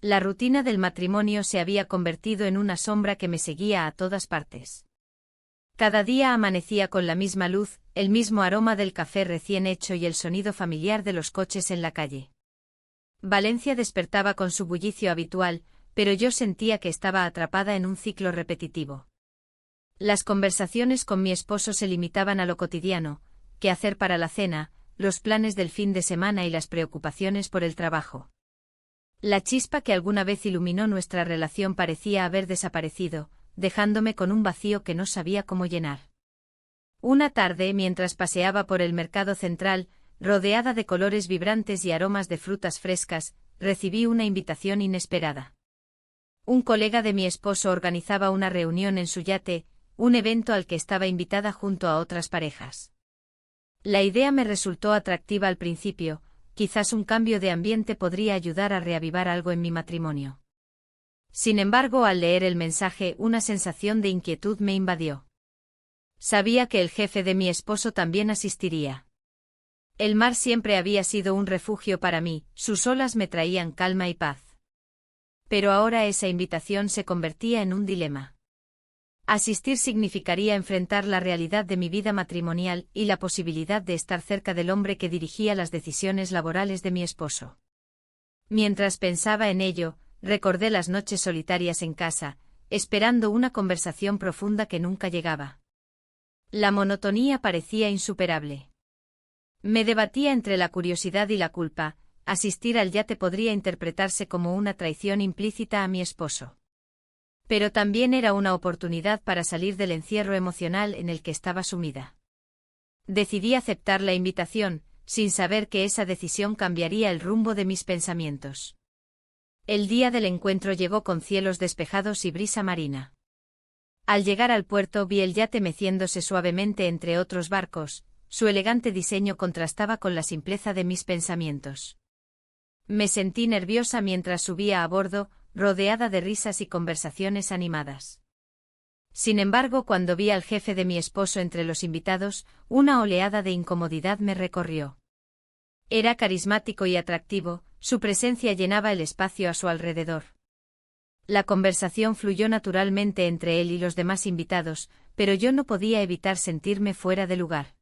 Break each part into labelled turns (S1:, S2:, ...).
S1: La rutina del matrimonio se había convertido en una sombra que me seguía a todas partes. Cada día amanecía con la misma luz, el mismo aroma del café recién hecho y el sonido familiar de los coches en la calle. Valencia despertaba con su bullicio habitual, pero yo sentía que estaba atrapada en un ciclo repetitivo. Las conversaciones con mi esposo se limitaban a lo cotidiano, qué hacer para la cena, los planes del fin de semana y las preocupaciones por el trabajo. La chispa que alguna vez iluminó nuestra relación parecía haber desaparecido, dejándome con un vacío que no sabía cómo llenar. Una tarde, mientras paseaba por el mercado central, rodeada de colores vibrantes y aromas de frutas frescas, recibí una invitación inesperada. Un colega de mi esposo organizaba una reunión en su yate, un evento al que estaba invitada junto a otras parejas. La idea me resultó atractiva al principio, quizás un cambio de ambiente podría ayudar a reavivar algo en mi matrimonio. Sin embargo, al leer el mensaje, una sensación de inquietud me invadió. Sabía que el jefe de mi esposo también asistiría. El mar siempre había sido un refugio para mí, sus olas me traían calma y paz. Pero ahora esa invitación se convertía en un dilema. Asistir significaría enfrentar la realidad de mi vida matrimonial y la posibilidad de estar cerca del hombre que dirigía las decisiones laborales de mi esposo. Mientras pensaba en ello, recordé las noches solitarias en casa, esperando una conversación profunda que nunca llegaba. La monotonía parecía insuperable. Me debatía entre la curiosidad y la culpa. Asistir al yate podría interpretarse como una traición implícita a mi esposo. Pero también era una oportunidad para salir del encierro emocional en el que estaba sumida. Decidí aceptar la invitación, sin saber que esa decisión cambiaría el rumbo de mis pensamientos. El día del encuentro llegó con cielos despejados y brisa marina. Al llegar al puerto vi el yate meciéndose suavemente entre otros barcos, su elegante diseño contrastaba con la simpleza de mis pensamientos. Me sentí nerviosa mientras subía a bordo, rodeada de risas y conversaciones animadas. Sin embargo, cuando vi al jefe de mi esposo entre los invitados, una oleada de incomodidad me recorrió. Era carismático y atractivo, su presencia llenaba el espacio a su alrededor. La conversación fluyó naturalmente entre él y los demás invitados, pero yo no podía evitar sentirme fuera de lugar.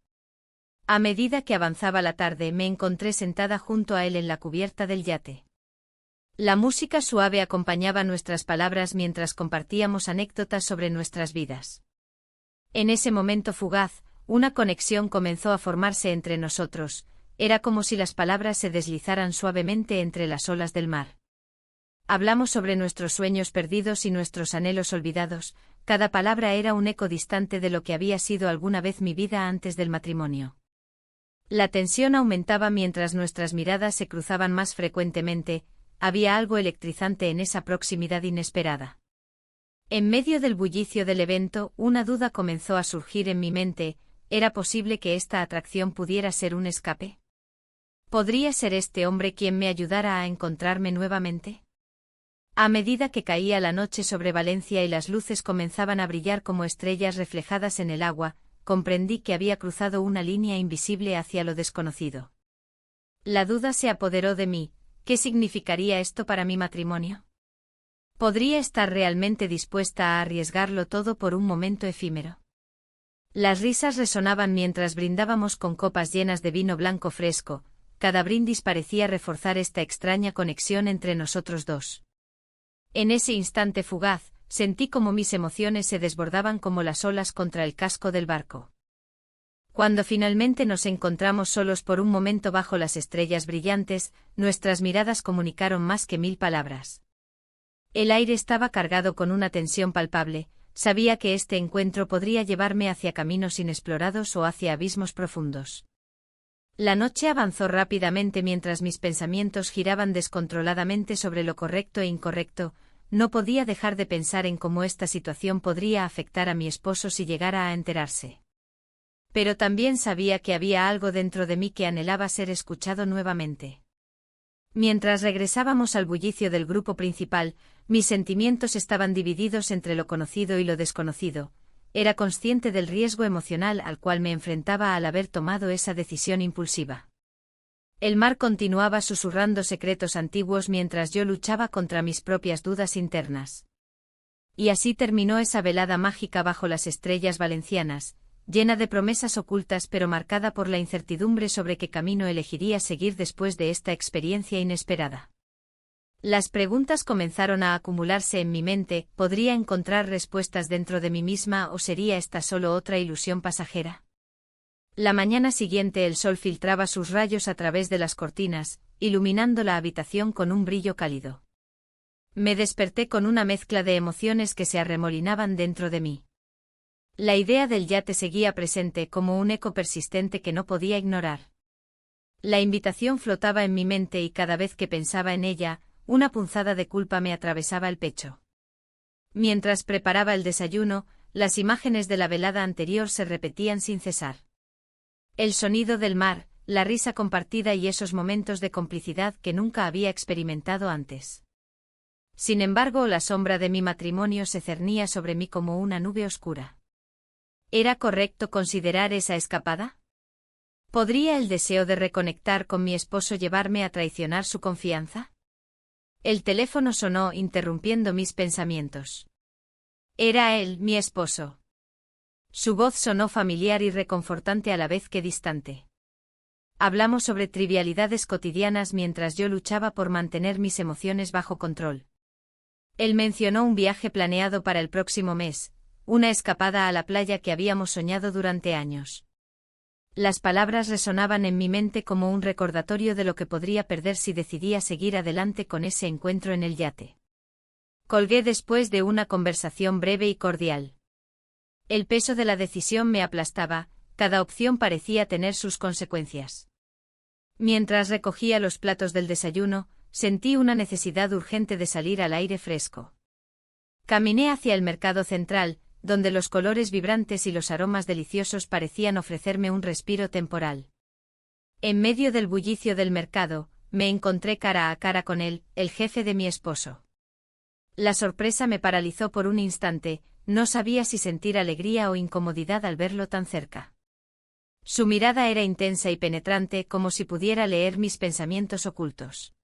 S1: A medida que avanzaba la tarde, me encontré sentada junto a él en la cubierta del yate. La música suave acompañaba nuestras palabras mientras compartíamos anécdotas sobre nuestras vidas. En ese momento fugaz, una conexión comenzó a formarse entre nosotros, era como si las palabras se deslizaran suavemente entre las olas del mar. Hablamos sobre nuestros sueños perdidos y nuestros anhelos olvidados, cada palabra era un eco distante de lo que había sido alguna vez mi vida antes del matrimonio. La tensión aumentaba mientras nuestras miradas se cruzaban más frecuentemente, había algo electrizante en esa proximidad inesperada. En medio del bullicio del evento, una duda comenzó a surgir en mi mente, ¿era posible que esta atracción pudiera ser un escape? ¿Podría ser este hombre quien me ayudara a encontrarme nuevamente? A medida que caía la noche sobre Valencia y las luces comenzaban a brillar como estrellas reflejadas en el agua, comprendí que había cruzado una línea invisible hacia lo desconocido. La duda se apoderó de mí, ¿qué significaría esto para mi matrimonio? ¿Podría estar realmente dispuesta a arriesgarlo todo por un momento efímero? Las risas resonaban mientras brindábamos con copas llenas de vino blanco fresco, cada brindis parecía reforzar esta extraña conexión entre nosotros dos. En ese instante fugaz, sentí como mis emociones se desbordaban como las olas contra el casco del barco. Cuando finalmente nos encontramos solos por un momento bajo las estrellas brillantes, nuestras miradas comunicaron más que 1000 palabras. El aire estaba cargado con una tensión palpable, sabía que este encuentro podría llevarme hacia caminos inexplorados o hacia abismos profundos. La noche avanzó rápidamente mientras mis pensamientos giraban descontroladamente sobre lo correcto e incorrecto. No podía dejar de pensar en cómo esta situación podría afectar a mi esposo si llegara a enterarse. Pero también sabía que había algo dentro de mí que anhelaba ser escuchado nuevamente. Mientras regresábamos al bullicio del grupo principal, mis sentimientos estaban divididos entre lo conocido y lo desconocido. Era consciente del riesgo emocional al cual me enfrentaba al haber tomado esa decisión impulsiva. El mar continuaba susurrando secretos antiguos mientras yo luchaba contra mis propias dudas internas. Y así terminó esa velada mágica bajo las estrellas valencianas, llena de promesas ocultas pero marcada por la incertidumbre sobre qué camino elegiría seguir después de esta experiencia inesperada. Las preguntas comenzaron a acumularse en mi mente. ¿Podría encontrar respuestas dentro de mí misma o sería esta solo otra ilusión pasajera? La mañana siguiente el sol filtraba sus rayos a través de las cortinas, iluminando la habitación con un brillo cálido. Me desperté con una mezcla de emociones que se arremolinaban dentro de mí. La idea del yate seguía presente como un eco persistente que no podía ignorar. La invitación flotaba en mi mente y cada vez que pensaba en ella, una punzada de culpa me atravesaba el pecho. Mientras preparaba el desayuno, las imágenes de la velada anterior se repetían sin cesar. El sonido del mar, la risa compartida y esos momentos de complicidad que nunca había experimentado antes. Sin embargo, la sombra de mi matrimonio se cernía sobre mí como una nube oscura. ¿Era correcto considerar esa escapada? ¿Podría el deseo de reconectar con mi esposo llevarme a traicionar su confianza? El teléfono sonó interrumpiendo mis pensamientos. Era él, mi esposo. Su voz sonó familiar y reconfortante a la vez que distante. Hablamos sobre trivialidades cotidianas mientras yo luchaba por mantener mis emociones bajo control. Él mencionó un viaje planeado para el próximo mes, una escapada a la playa que habíamos soñado durante años. Las palabras resonaban en mi mente como un recordatorio de lo que podría perder si decidía seguir adelante con ese encuentro en el yate. Colgué después de una conversación breve y cordial. El peso de la decisión me aplastaba, cada opción parecía tener sus consecuencias. Mientras recogía los platos del desayuno, sentí una necesidad urgente de salir al aire fresco. Caminé hacia el mercado central, donde los colores vibrantes y los aromas deliciosos parecían ofrecerme un respiro temporal. En medio del bullicio del mercado, me encontré cara a cara con él, el jefe de mi esposo. La sorpresa me paralizó por un instante, no sabía si sentir alegría o incomodidad al verlo tan cerca. Su mirada era intensa y penetrante, como si pudiera leer mis pensamientos ocultos.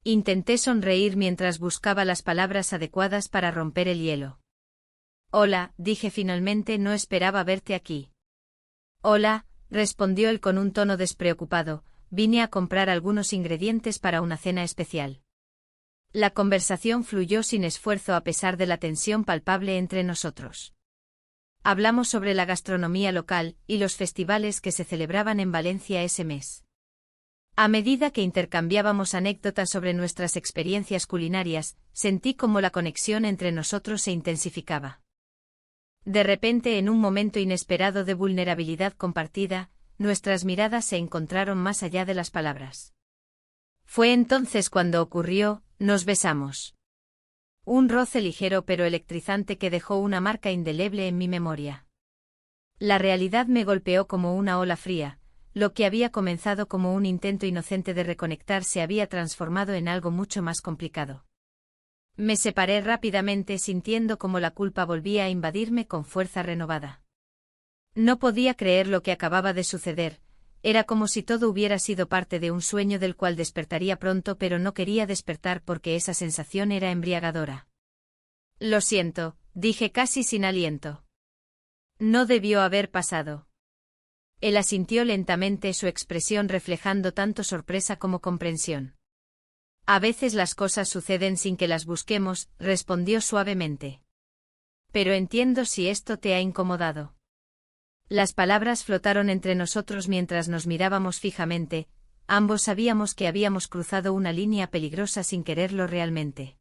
S1: Intenté sonreír mientras buscaba las palabras adecuadas para romper el hielo. Hola, dije finalmente, no esperaba verte aquí. Hola, respondió él con un tono despreocupado, vine a comprar algunos ingredientes para una cena especial. La conversación fluyó sin esfuerzo a pesar de la tensión palpable entre nosotros. Hablamos sobre la gastronomía local y los festivales que se celebraban en Valencia ese mes. A medida que intercambiábamos anécdotas sobre nuestras experiencias culinarias, sentí como la conexión entre nosotros se intensificaba. De repente, en un momento inesperado de vulnerabilidad compartida, nuestras miradas se encontraron más allá de las palabras. Fue entonces cuando ocurrió, nos besamos. Un roce ligero pero electrizante que dejó una marca indeleble en mi memoria. La realidad me golpeó como una ola fría, lo que había comenzado como un intento inocente de reconectar se había transformado en algo mucho más complicado. Me separé rápidamente sintiendo como la culpa volvía a invadirme con fuerza renovada. No podía creer lo que acababa de suceder, era como si todo hubiera sido parte de un sueño del cual despertaría pronto, pero no quería despertar porque esa sensación era embriagadora. Lo siento, dije casi sin aliento. No debió haber pasado. Él asintió lentamente, su expresión reflejando tanto sorpresa como comprensión. A veces las cosas suceden sin que las busquemos, respondió suavemente. Pero entiendo si esto te ha incomodado. Las palabras flotaron entre nosotros mientras nos mirábamos fijamente, ambos sabíamos que habíamos cruzado una línea peligrosa sin quererlo realmente.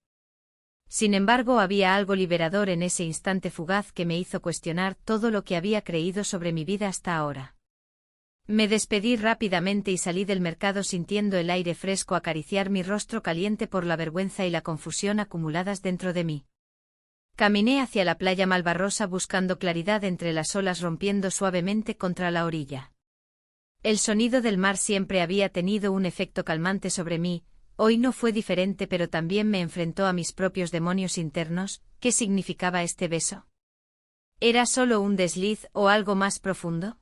S1: Sin embargo, había algo liberador en ese instante fugaz que me hizo cuestionar todo lo que había creído sobre mi vida hasta ahora. Me despedí rápidamente y salí del mercado sintiendo el aire fresco acariciar mi rostro caliente por la vergüenza y la confusión acumuladas dentro de mí. Caminé hacia la playa Malvarrosa buscando claridad entre las olas rompiendo suavemente contra la orilla. El sonido del mar siempre había tenido un efecto calmante sobre mí, hoy no fue diferente, pero también me enfrentó a mis propios demonios internos. ¿Qué significaba este beso? ¿Era solo un desliz o algo más profundo?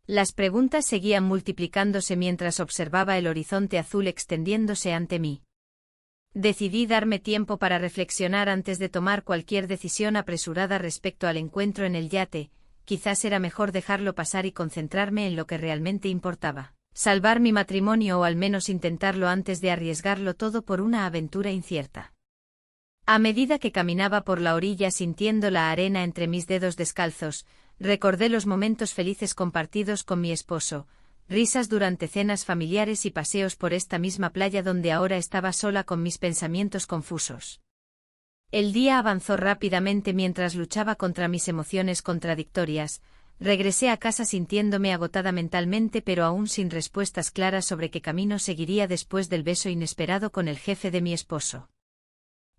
S1: Las preguntas seguían multiplicándose mientras observaba el horizonte azul extendiéndose ante mí. Decidí darme tiempo para reflexionar antes de tomar cualquier decisión apresurada respecto al encuentro en el yate. Quizás era mejor dejarlo pasar y concentrarme en lo que realmente importaba. Salvar mi matrimonio o al menos intentarlo antes de arriesgarlo todo por una aventura incierta. A medida que caminaba por la orilla sintiendo la arena entre mis dedos descalzos, recordé los momentos felices compartidos con mi esposo, risas durante cenas familiares y paseos por esta misma playa donde ahora estaba sola con mis pensamientos confusos. El día avanzó rápidamente mientras luchaba contra mis emociones contradictorias. Regresé a casa sintiéndome agotada mentalmente pero aún sin respuestas claras sobre qué camino seguiría después del beso inesperado con el jefe de mi esposo.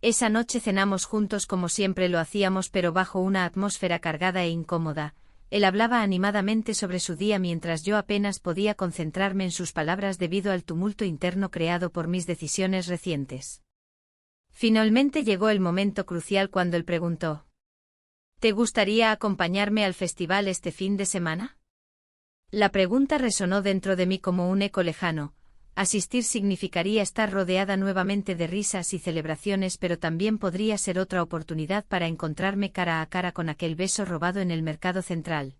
S1: Esa noche cenamos juntos como siempre lo hacíamos pero bajo una atmósfera cargada e incómoda. Él hablaba animadamente sobre su día mientras yo apenas podía concentrarme en sus palabras debido al tumulto interno creado por mis decisiones recientes. Finalmente llegó el momento crucial cuando él preguntó: ¿te gustaría acompañarme al festival este fin de semana? La pregunta resonó dentro de mí como un eco lejano. Asistir significaría estar rodeada nuevamente de risas y celebraciones, pero también podría ser otra oportunidad para encontrarme cara a cara con aquel beso robado en el mercado central.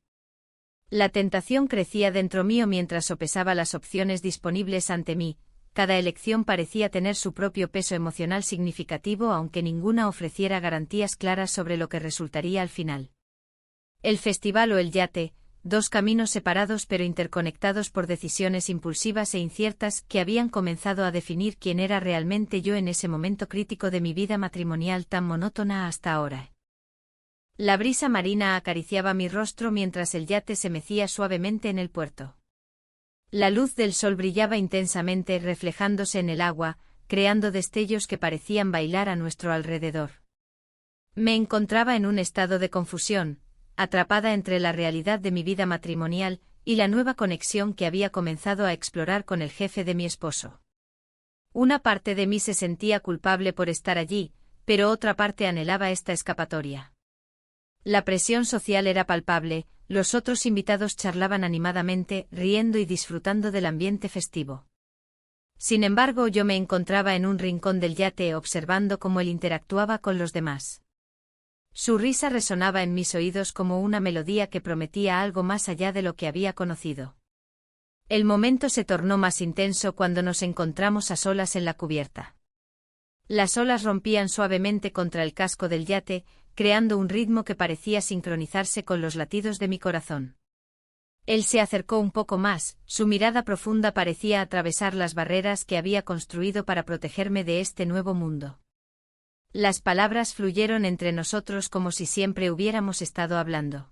S1: La tentación crecía dentro mío mientras sopesaba las opciones disponibles ante mí. Cada elección parecía tener su propio peso emocional significativo, aunque ninguna ofreciera garantías claras sobre lo que resultaría al final. El festival o el yate, dos caminos separados pero interconectados por decisiones impulsivas e inciertas que habían comenzado a definir quién era realmente yo en ese momento crítico de mi vida matrimonial tan monótona hasta ahora. La brisa marina acariciaba mi rostro mientras el yate se mecía suavemente en el puerto. La luz del sol brillaba intensamente reflejándose en el agua, creando destellos que parecían bailar a nuestro alrededor. Me encontraba en un estado de confusión, atrapada entre la realidad de mi vida matrimonial y la nueva conexión que había comenzado a explorar con el jefe de mi esposo. Una parte de mí se sentía culpable por estar allí, pero otra parte anhelaba esta escapatoria. La presión social era palpable. Los otros invitados charlaban animadamente, riendo y disfrutando del ambiente festivo. Sin embargo, yo me encontraba en un rincón del yate observando cómo él interactuaba con los demás. Su risa resonaba en mis oídos como una melodía que prometía algo más allá de lo que había conocido. El momento se tornó más intenso cuando nos encontramos a solas en la cubierta. Las olas rompían suavemente contra el casco del yate, creando un ritmo que parecía sincronizarse con los latidos de mi corazón. Él se acercó un poco más, su mirada profunda parecía atravesar las barreras que había construido para protegerme de este nuevo mundo. Las palabras fluyeron entre nosotros como si siempre hubiéramos estado hablando.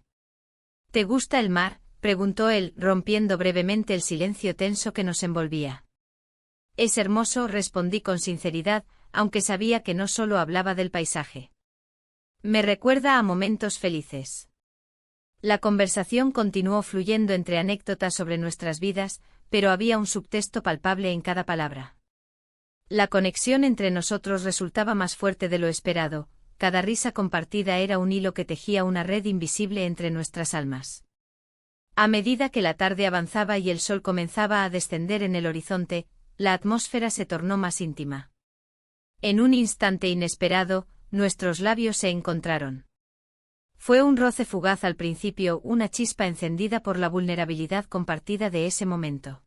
S1: ¿Te gusta el mar?, preguntó él, rompiendo brevemente el silencio tenso que nos envolvía. Es hermoso, respondí con sinceridad, aunque sabía que no solo hablaba del paisaje. Me recuerda a momentos felices. La conversación continuó fluyendo entre anécdotas sobre nuestras vidas, pero había un subtexto palpable en cada palabra. La conexión entre nosotros resultaba más fuerte de lo esperado, cada risa compartida era un hilo que tejía una red invisible entre nuestras almas. A medida que la tarde avanzaba y el sol comenzaba a descender en el horizonte, la atmósfera se tornó más íntima. En un instante inesperado, nuestros labios se encontraron. Fue un roce fugaz al principio, una chispa encendida por la vulnerabilidad compartida de ese momento.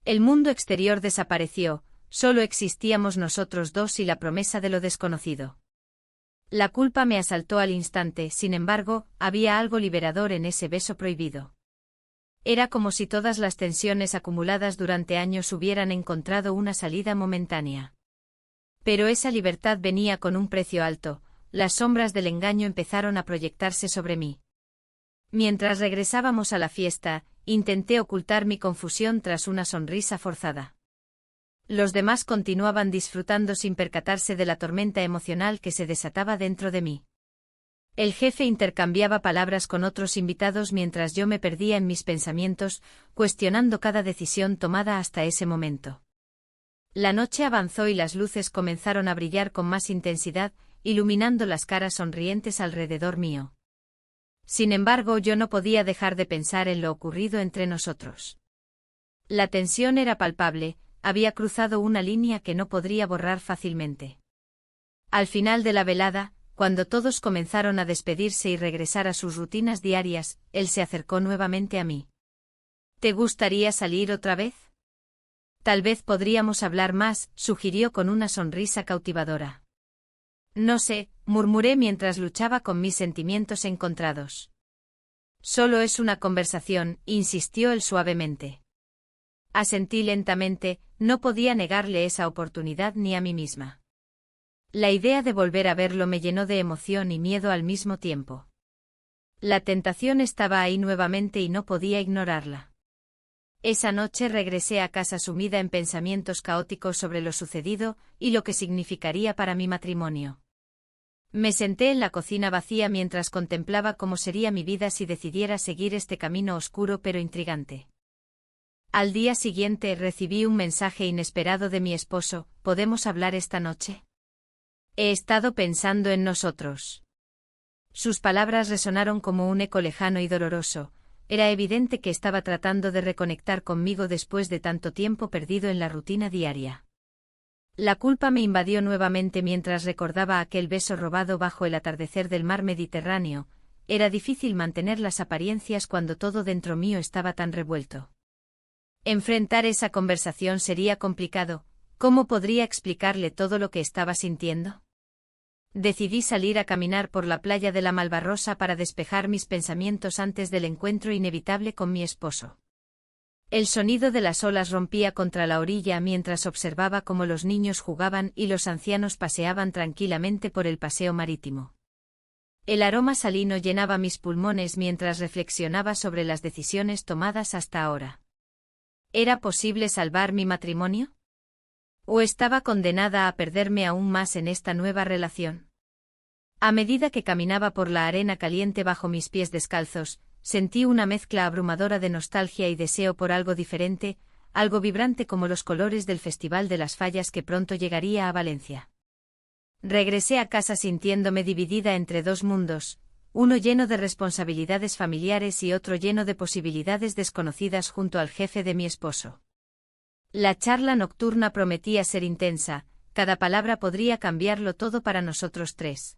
S1: El mundo exterior desapareció, solo existíamos nosotros dos y la promesa de lo desconocido. La culpa me asaltó al instante, sin embargo, había algo liberador en ese beso prohibido. Era como si todas las tensiones acumuladas durante años hubieran encontrado una salida momentánea. Pero esa libertad venía con un precio alto, las sombras del engaño empezaron a proyectarse sobre mí. Mientras regresábamos a la fiesta, intenté ocultar mi confusión tras una sonrisa forzada. Los demás continuaban disfrutando sin percatarse de la tormenta emocional que se desataba dentro de mí. El jefe intercambiaba palabras con otros invitados mientras yo me perdía en mis pensamientos, cuestionando cada decisión tomada hasta ese momento. La noche avanzó y las luces comenzaron a brillar con más intensidad, iluminando las caras sonrientes alrededor mío. Sin embargo, yo no podía dejar de pensar en lo ocurrido entre nosotros. La tensión era palpable, había cruzado una línea que no podría borrar fácilmente. Al final de la velada, cuando todos comenzaron a despedirse y regresar a sus rutinas diarias, él se acercó nuevamente a mí. ¿Te gustaría salir otra vez? Tal vez podríamos hablar más, sugirió con una sonrisa cautivadora. No sé, murmuré mientras luchaba con mis sentimientos encontrados. Solo es una conversación, insistió él suavemente. Asentí lentamente, no podía negarle esa oportunidad ni a mí misma. La idea de volver a verlo me llenó de emoción y miedo al mismo tiempo. La tentación estaba ahí nuevamente y no podía ignorarla. Esa noche regresé a casa sumida en pensamientos caóticos sobre lo sucedido y lo que significaría para mi matrimonio. Me senté en la cocina vacía mientras contemplaba cómo sería mi vida si decidiera seguir este camino oscuro pero intrigante. Al día siguiente recibí un mensaje inesperado de mi esposo: ¿podemos hablar esta noche? He estado pensando en nosotros. Sus palabras resonaron como un eco lejano y doloroso. Era evidente que estaba tratando de reconectar conmigo después de tanto tiempo perdido en la rutina diaria. La culpa me invadió nuevamente mientras recordaba aquel beso robado bajo el atardecer del mar Mediterráneo. Era difícil mantener las apariencias cuando todo dentro mío estaba tan revuelto. Enfrentar esa conversación sería complicado. ¿Cómo podría explicarle todo lo que estaba sintiendo? Decidí salir a caminar por la playa de la Malvarrosa para despejar mis pensamientos antes del encuentro inevitable con mi esposo. El sonido de las olas rompía contra la orilla mientras observaba cómo los niños jugaban y los ancianos paseaban tranquilamente por el paseo marítimo. El aroma salino llenaba mis pulmones mientras reflexionaba sobre las decisiones tomadas hasta ahora. ¿Era posible salvar mi matrimonio? ¿O estaba condenada a perderme aún más en esta nueva relación? A medida que caminaba por la arena caliente bajo mis pies descalzos, sentí una mezcla abrumadora de nostalgia y deseo por algo diferente, algo vibrante como los colores del Festival de las Fallas que pronto llegaría a Valencia. Regresé a casa sintiéndome dividida entre dos mundos, uno lleno de responsabilidades familiares y otro lleno de posibilidades desconocidas junto al jefe de mi esposo. La charla nocturna prometía ser intensa, cada palabra podría cambiarlo todo para nosotros tres.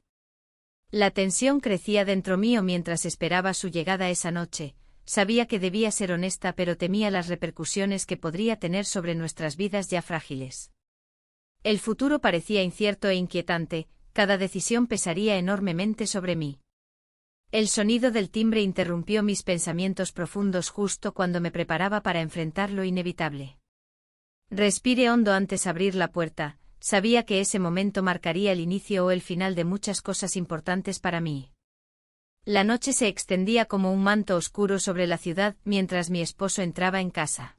S1: La tensión crecía dentro mío mientras esperaba su llegada esa noche. Sabía que debía ser honesta pero temía las repercusiones que podría tener sobre nuestras vidas ya frágiles. El futuro parecía incierto e inquietante, cada decisión pesaría enormemente sobre mí. El sonido del timbre interrumpió mis pensamientos profundos justo cuando me preparaba para enfrentar lo inevitable. Respiré hondo antes de abrir la puerta. Sabía que ese momento marcaría el inicio o el final de muchas cosas importantes para mí. La noche se extendía como un manto oscuro sobre la ciudad mientras mi esposo entraba en casa.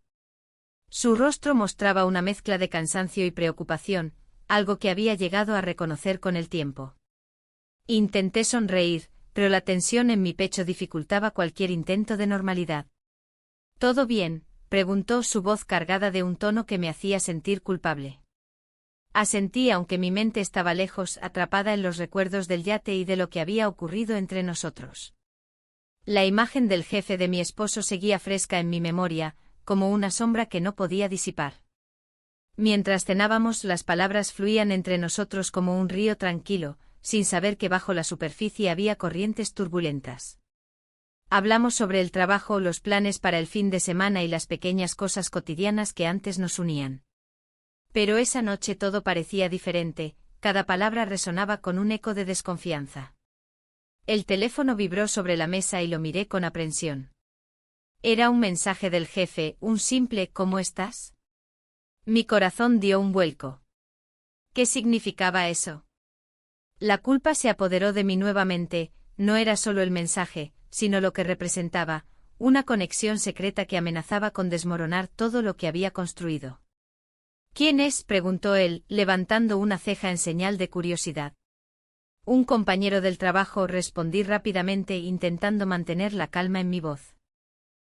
S1: Su rostro mostraba una mezcla de cansancio y preocupación, algo que había llegado a reconocer con el tiempo. Intenté sonreír, pero la tensión en mi pecho dificultaba cualquier intento de normalidad. ¿Todo bien?, preguntó su voz cargada de un tono que me hacía sentir culpable. Asentí aunque mi mente estaba lejos, atrapada en los recuerdos del yate y de lo que había ocurrido entre nosotros. La imagen del jefe de mi esposo seguía fresca en mi memoria, como una sombra que no podía disipar. Mientras cenábamos, las palabras fluían entre nosotros como un río tranquilo, sin saber que bajo la superficie había corrientes turbulentas. Hablamos sobre el trabajo, los planes para el fin de semana y las pequeñas cosas cotidianas que antes nos unían. Pero esa noche todo parecía diferente, cada palabra resonaba con un eco de desconfianza. El teléfono vibró sobre la mesa y lo miré con aprensión. Era un mensaje del jefe, un simple «¿Cómo estás?». Mi corazón dio un vuelco. ¿Qué significaba eso? La culpa se apoderó de mí nuevamente. No era solo el mensaje, sino lo que representaba, una conexión secreta que amenazaba con desmoronar todo lo que había construido. ¿Quién es?, preguntó él, levantando una ceja en señal de curiosidad. Un compañero del trabajo, respondí rápidamente intentando mantener la calma en mi voz.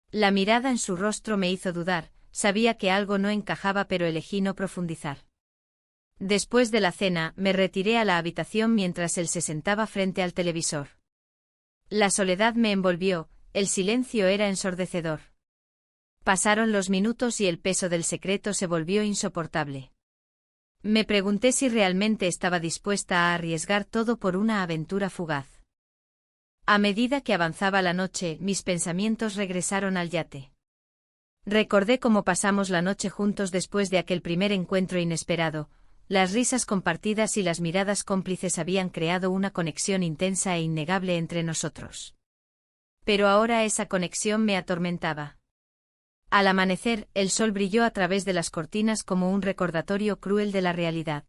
S1: La mirada en su rostro me hizo dudar, sabía que algo no encajaba pero elegí no profundizar. Después de la cena, me retiré a la habitación mientras él se sentaba frente al televisor. La soledad me envolvió, el silencio era ensordecedor. Pasaron los minutos y el peso del secreto se volvió insoportable. Me pregunté si realmente estaba dispuesta a arriesgar todo por una aventura fugaz. A medida que avanzaba la noche, mis pensamientos regresaron al yate. Recordé cómo pasamos la noche juntos después de aquel primer encuentro inesperado. Las risas compartidas y las miradas cómplices habían creado una conexión intensa e innegable entre nosotros. Pero ahora esa conexión me atormentaba. Al amanecer, el sol brilló a través de las cortinas como un recordatorio cruel de la realidad.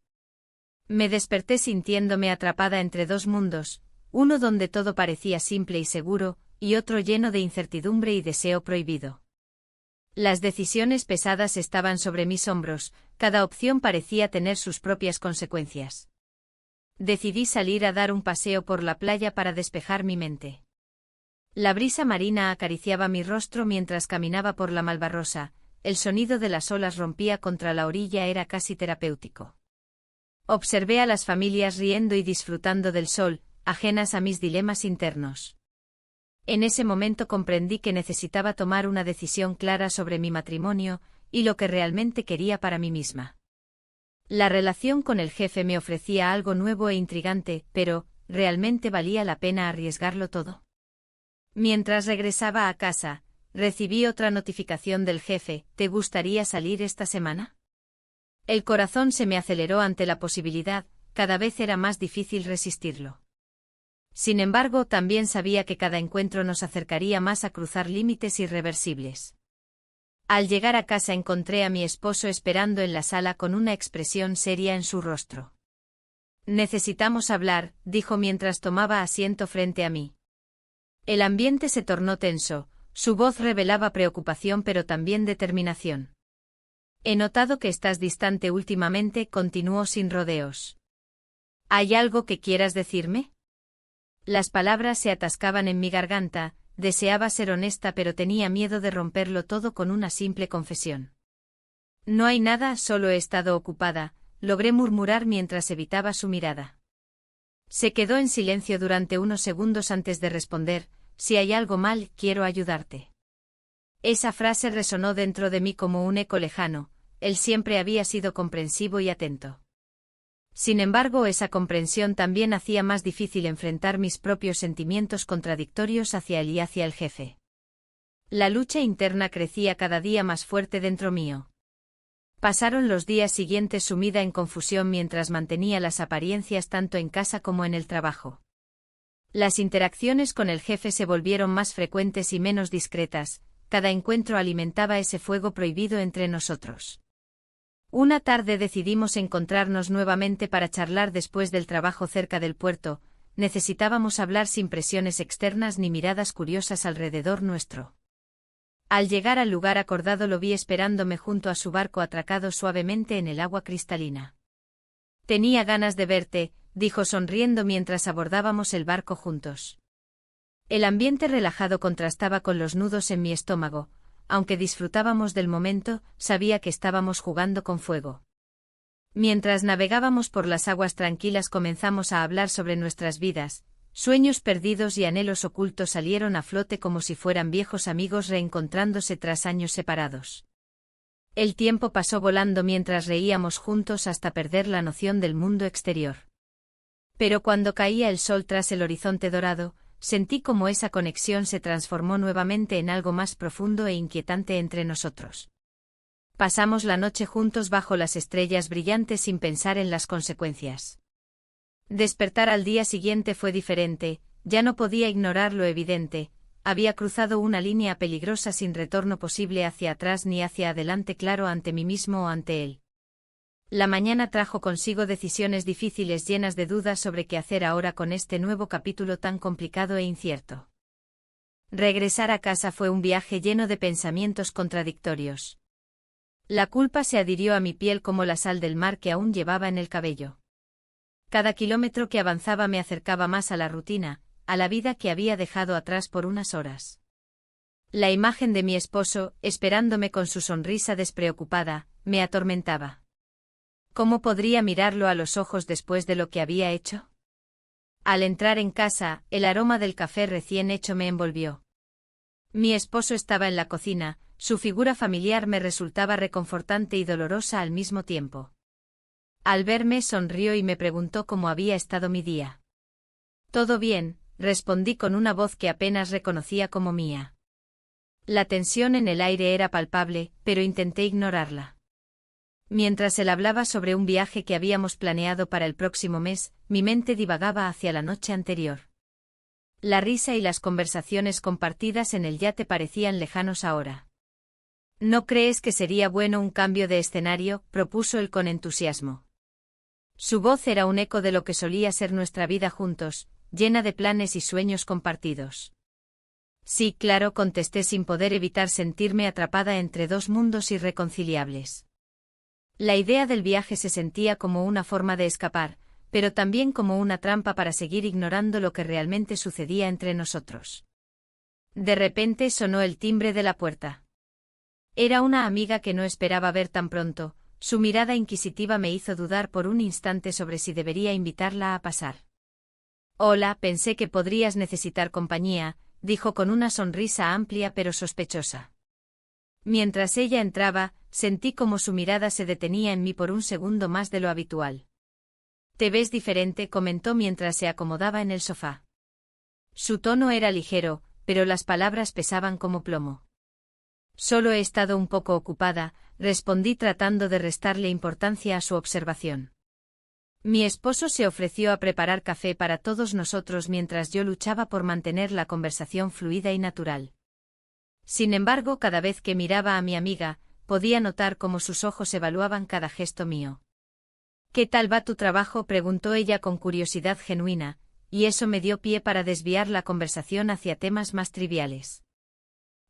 S1: Me desperté sintiéndome atrapada entre dos mundos, uno donde todo parecía simple y seguro, y otro lleno de incertidumbre y deseo prohibido. Las decisiones pesadas estaban sobre mis hombros, cada opción parecía tener sus propias consecuencias. Decidí salir a dar un paseo por la playa para despejar mi mente. La brisa marina acariciaba mi rostro mientras caminaba por la Malvarrosa, el sonido de las olas rompía contra la orilla era casi terapéutico. Observé a las familias riendo y disfrutando del sol, ajenas a mis dilemas internos. En ese momento comprendí que necesitaba tomar una decisión clara sobre mi matrimonio y lo que realmente quería para mí misma. La relación con el jefe me ofrecía algo nuevo e intrigante, pero, ¿realmente valía la pena arriesgarlo todo? Mientras regresaba a casa, recibí otra notificación del jefe, ¿te gustaría salir esta semana? El corazón se me aceleró ante la posibilidad, cada vez era más difícil resistirlo. Sin embargo, también sabía que cada encuentro nos acercaría más a cruzar límites irreversibles. Al llegar a casa encontré a mi esposo esperando en la sala con una expresión seria en su rostro. Necesitamos hablar, dijo mientras tomaba asiento frente a mí. El ambiente se tornó tenso, su voz revelaba preocupación pero también determinación. He notado que estás distante últimamente, continuó sin rodeos. ¿Hay algo que quieras decirme? Las palabras se atascaban en mi garganta, deseaba ser honesta pero tenía miedo de romperlo todo con una simple confesión. No hay nada, solo he estado ocupada, logré murmurar mientras evitaba su mirada. Se quedó en silencio durante unos segundos antes de responder, si hay algo mal, quiero ayudarte. Esa frase resonó dentro de mí como un eco lejano, él siempre había sido comprensivo y atento. Sin embargo, esa comprensión también hacía más difícil enfrentar mis propios sentimientos contradictorios hacia él y hacia el jefe. La lucha interna crecía cada día más fuerte dentro mío. Pasaron los días siguientes sumida en confusión mientras mantenía las apariencias tanto en casa como en el trabajo. Las interacciones con el jefe se volvieron más frecuentes y menos discretas, cada encuentro alimentaba ese fuego prohibido entre nosotros. Una tarde decidimos encontrarnos nuevamente para charlar después del trabajo cerca del puerto, necesitábamos hablar sin presiones externas ni miradas curiosas alrededor nuestro. Al llegar al lugar acordado lo vi esperándome junto a su barco atracado suavemente en el agua cristalina. Tenía ganas de verte, dijo sonriendo mientras abordábamos el barco juntos. El ambiente relajado contrastaba con los nudos en mi estómago. Aunque disfrutábamos del momento, sabía que estábamos jugando con fuego. Mientras navegábamos por las aguas tranquilas comenzamos a hablar sobre nuestras vidas, sueños perdidos y anhelos ocultos salieron a flote como si fueran viejos amigos reencontrándose tras años separados. El tiempo pasó volando mientras reíamos juntos hasta perder la noción del mundo exterior. Pero cuando caía el sol tras el horizonte dorado, sentí como esa conexión se transformó nuevamente en algo más profundo e inquietante entre nosotros. Pasamos la noche juntos bajo las estrellas brillantes sin pensar en las consecuencias. Despertar al día siguiente fue diferente, ya no podía ignorar lo evidente, había cruzado una línea peligrosa sin retorno posible hacia atrás ni hacia adelante claro ante mí mismo o ante él. La mañana trajo consigo decisiones difíciles llenas de dudas sobre qué hacer ahora con este nuevo capítulo tan complicado e incierto. Regresar a casa fue un viaje lleno de pensamientos contradictorios. La culpa se adhirió a mi piel como la sal del mar que aún llevaba en el cabello. Cada kilómetro que avanzaba me acercaba más a la rutina, a la vida que había dejado atrás por unas horas. La imagen de mi esposo, esperándome con su sonrisa despreocupada, me atormentaba. ¿Cómo podría mirarlo a los ojos después de lo que había hecho? Al entrar en casa, el aroma del café recién hecho me envolvió. Mi esposo estaba en la cocina, su figura familiar me resultaba reconfortante y dolorosa al mismo tiempo. Al verme sonrió y me preguntó cómo había estado mi día. Todo bien, respondí con una voz que apenas reconocía como mía. La tensión en el aire era palpable, pero intenté ignorarla. Mientras él hablaba sobre un viaje que habíamos planeado para el próximo mes, mi mente divagaba hacia la noche anterior. La risa y las conversaciones compartidas en el yate parecían lejanos ahora. ¿No crees que sería bueno un cambio de escenario?, propuso él con entusiasmo. Su voz era un eco de lo que solía ser nuestra vida juntos, llena de planes y sueños compartidos. Sí, claro, contesté sin poder evitar sentirme atrapada entre dos mundos irreconciliables. La idea del viaje se sentía como una forma de escapar, pero también como una trampa para seguir ignorando lo que realmente sucedía entre nosotros. De repente sonó el timbre de la puerta. Era una amiga que no esperaba ver tan pronto. Su mirada inquisitiva me hizo dudar por un instante sobre si debería invitarla a pasar. Hola, pensé que podrías necesitar compañía, dijo con una sonrisa amplia pero sospechosa. Mientras ella entraba, sentí como su mirada se detenía en mí por un segundo más de lo habitual. Te ves diferente, comentó mientras se acomodaba en el sofá. Su tono era ligero, pero las palabras pesaban como plomo. Solo he estado un poco ocupada, respondí tratando de restarle importancia a su observación. Mi esposo se ofreció a preparar café para todos nosotros mientras yo luchaba por mantener la conversación fluida y natural. Sin embargo, cada vez que miraba a mi amiga, podía notar cómo sus ojos evaluaban cada gesto mío. ¿Qué tal va tu trabajo?, preguntó ella con curiosidad genuina, y eso me dio pie para desviar la conversación hacia temas más triviales.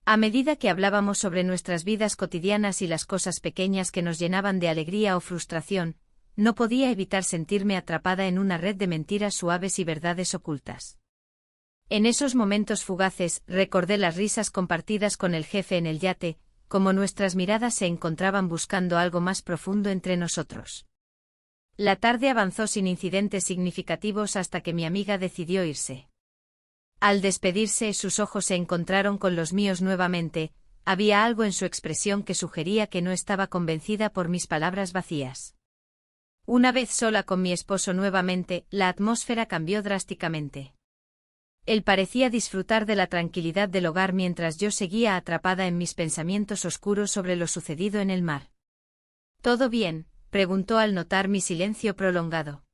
S1: A medida que hablábamos sobre nuestras vidas cotidianas y las cosas pequeñas que nos llenaban de alegría o frustración, no podía evitar sentirme atrapada en una red de mentiras suaves y verdades ocultas. En esos momentos fugaces, recordé las risas compartidas con el jefe en el yate, como nuestras miradas se encontraban buscando algo más profundo entre nosotros. La tarde avanzó sin incidentes significativos hasta que mi amiga decidió irse. Al despedirse, sus ojos se encontraron con los míos nuevamente. Había algo en su expresión que sugería que no estaba convencida por mis palabras vacías. Una vez sola con mi esposo nuevamente, la atmósfera cambió drásticamente. Él parecía disfrutar de la tranquilidad del hogar mientras yo seguía atrapada en mis pensamientos oscuros sobre lo sucedido en el mar. ¿Todo bien?, preguntó al notar mi silencio prolongado.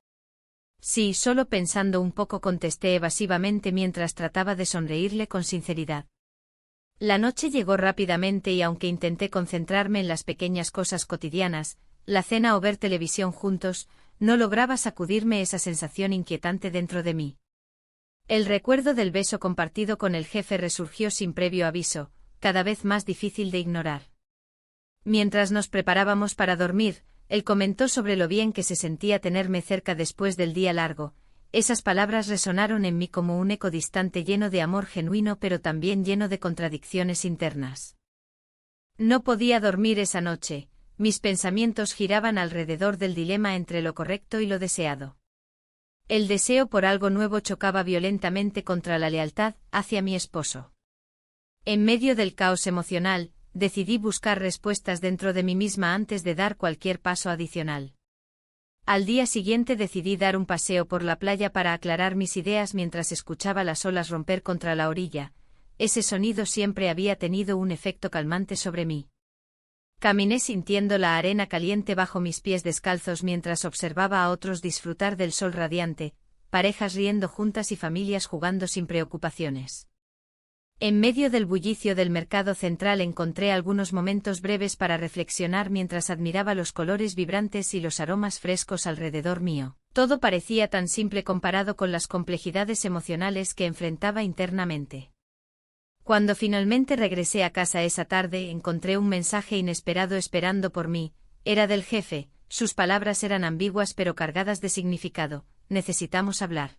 S1: Sí, solo pensando un poco, contesté evasivamente mientras trataba de sonreírle con sinceridad. La noche llegó rápidamente y aunque intenté concentrarme en las pequeñas cosas cotidianas, la cena o ver televisión juntos, no lograba sacudirme esa sensación inquietante dentro de mí. El recuerdo del beso compartido con el jefe resurgió sin previo aviso, cada vez más difícil de ignorar. Mientras nos preparábamos para dormir, él comentó sobre lo bien que se sentía tenerme cerca después del día largo. Esas palabras resonaron en mí como un eco distante lleno de amor genuino pero también lleno de contradicciones internas. No podía dormir esa noche, mis pensamientos giraban alrededor del dilema entre lo correcto y lo deseado. El deseo por algo nuevo chocaba violentamente contra la lealtad hacia mi esposo. En medio del caos emocional, decidí buscar respuestas dentro de mí misma antes de dar cualquier paso adicional. Al día siguiente decidí dar un paseo por la playa para aclarar mis ideas mientras escuchaba las olas romper contra la orilla. Ese sonido siempre había tenido un efecto calmante sobre mí. Caminé sintiendo la arena caliente bajo mis pies descalzos mientras observaba a otros disfrutar del sol radiante, parejas riendo juntas y familias jugando sin preocupaciones. En medio del bullicio del mercado central encontré algunos momentos breves para reflexionar mientras admiraba los colores vibrantes y los aromas frescos alrededor mío. Todo parecía tan simple comparado con las complejidades emocionales que enfrentaba internamente. Cuando finalmente regresé a casa esa tarde, encontré un mensaje inesperado esperando por mí. Era del jefe, sus palabras eran ambiguas pero cargadas de significado: necesitamos hablar.